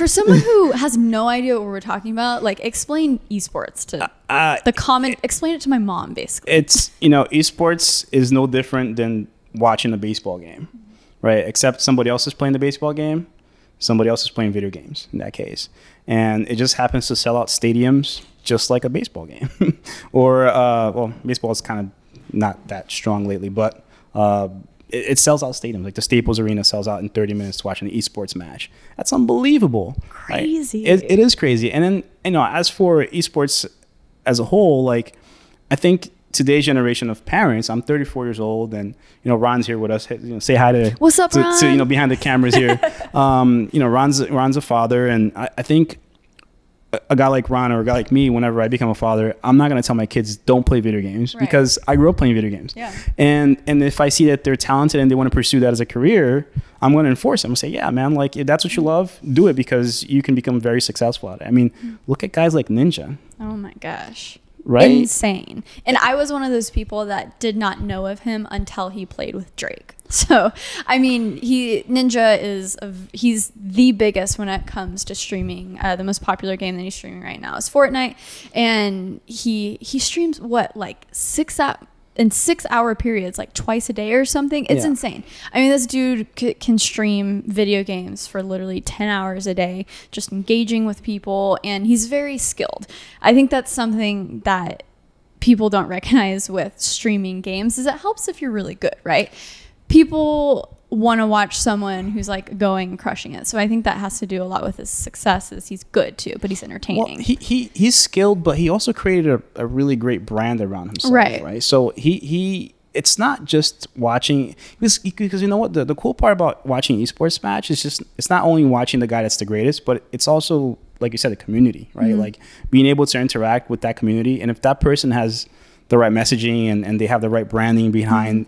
For someone who has no idea what we're talking about, like explain esports to explain it to my mom, basically. It's, esports is no different than watching a baseball game, right? Except somebody else is playing the baseball game. Somebody else is playing video games in that case. And it just happens to sell out stadiums just like a baseball game. Or, baseball is kind of not that strong lately, but it sells out stadiums. Like the Staples Arena sells out in 30 minutes to watch an esports match. That's unbelievable. Crazy. Right? It is crazy. And then, as for esports as a whole, like, I think today's generation of parents, I'm 34 years old, and Ron's here with us. Say hi to what's up, Ron? To behind the cameras here. Ron's a father, and I think a guy like Ron or a guy like me, whenever I become a father, I'm not going to tell my kids don't play video games, right? Because I grew up playing video games. Yeah. And if I see that they're talented and they want to pursue that as a career, I'm going to enforce them. I'm going to say, yeah, man, like if that's what you love, do it, because you can become very successful at it. I mean, look at guys like Ninja. Oh my gosh. Right? Insane. And I was one of those people that did not know of him until he played with Drake. So, I mean, Ninja he's the biggest when it comes to streaming. The most popular game that he's streaming right now is Fortnite. And he streams like 6 hour periods, like twice a day or something. It's insane. I mean, this dude can stream video games for literally 10 hours a day, just engaging with people, and he's very skilled. I think that's something that people don't recognize with streaming games, is it helps if you're really good, right? People want to watch someone who's like going and crushing it. So I think that has to do a lot with his successes. He's good too, but he's entertaining. Well, he's skilled, but he also created a really great brand around himself. Right. So it's not just watching, because you know what, the cool part about watching esports match is just, it's not only watching the guy that's the greatest, but it's also, like you said, the community, right? Mm-hmm. Like being able to interact with that community. And if that person has the right messaging and they have the right branding behind,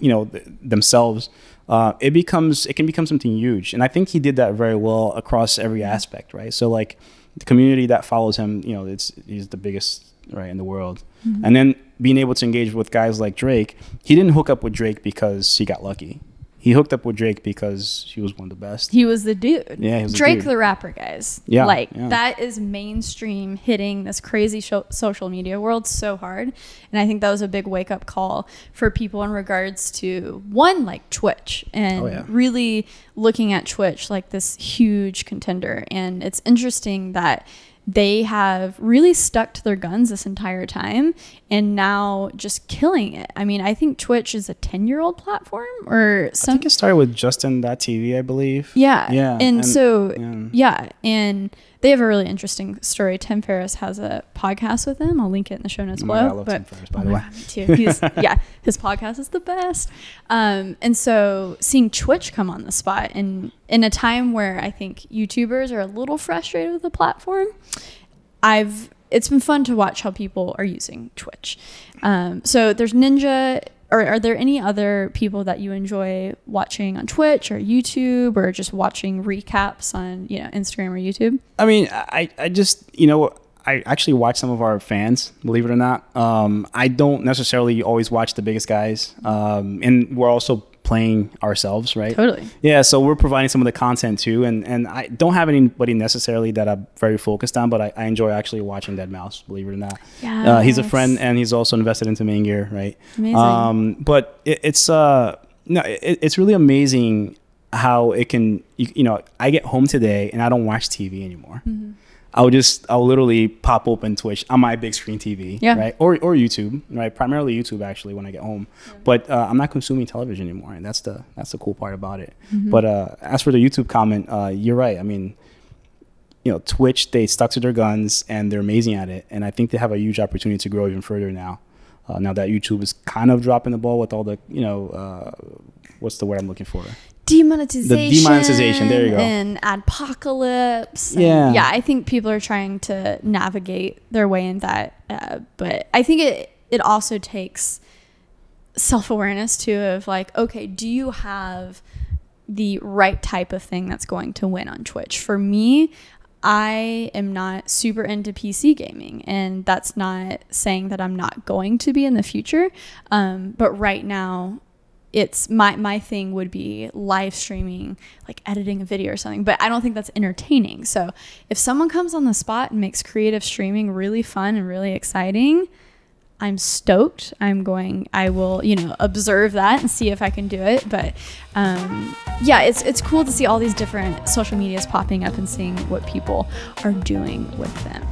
themselves, it can become something huge. And I think he did that very well across every aspect, right? So like the community that follows him, he's the biggest, right, in the world. Mm-hmm. And then being able to engage with guys like Drake, he didn't hook up with Drake because he got lucky. He hooked up with Drake because he was one of the best. He was the dude. Yeah, he was Drake the dude. The rapper, guys. Yeah. That is mainstream hitting this crazy social media world so hard. And I think that was a big wake up call for people in regards to like Twitch and really looking at Twitch like this huge contender. And it's interesting that they have really stuck to their guns this entire time and now just killing it. I mean, I think Twitch is a 10-year-old platform or something. I think it started with Justin.tv, I believe. Yeah. And they have a really interesting story. Tim Ferriss has a podcast with him. I'll link it in the show notes below. I love Tim Ferriss, by the way. Me too. His podcast is the best. And so seeing Twitch come on the spot and in a time where I think YouTubers are a little frustrated with the platform, it's been fun to watch how people are using Twitch. So there's Ninja. Or are there any other people that you enjoy watching on Twitch or YouTube or just watching recaps on, Instagram or YouTube? I mean, I just, I actually watch some of our fans, believe it or not. I don't necessarily always watch the biggest guys. And we're also playing ourselves, right? Totally. Yeah, so we're providing some of the content too. And I don't have anybody necessarily that I'm very focused on, but I enjoy actually watching Deadmau5, believe it or not. Yes. He's a friend and he's also invested into MainGear, right? Amazing. But it's really amazing how it can, I get home today and I don't watch TV anymore. Mm-hmm. I'll literally pop open Twitch on my big screen TV, right? Or YouTube, right? Primarily YouTube actually when I get home, but I'm not consuming television anymore, and that's the cool part about it. Mm-hmm. But as for the YouTube comment, you're right. I mean, Twitch, they stuck to their guns and they're amazing at it, and I think they have a huge opportunity to grow even further now. Now that YouTube is kind of dropping the ball with all the, what's the word I'm looking for? Demonetization. The demonetization, there you go. And adpocalypse. Yeah. I think people are trying to navigate their way in that. But I think it also takes self-awareness too of like, okay, do you have the right type of thing that's going to win on Twitch? For me, I am not super into PC gaming, and that's not saying that I'm not going to be in the future. But right now, it's my thing would be live streaming, like editing a video or something, but I don't think that's entertaining. So if someone comes on the spot and makes creative streaming really fun and really exciting, I'm stoked. I will, observe that and see if I can do it. But yeah, it's cool to see all these different social medias popping up and seeing what people are doing with them.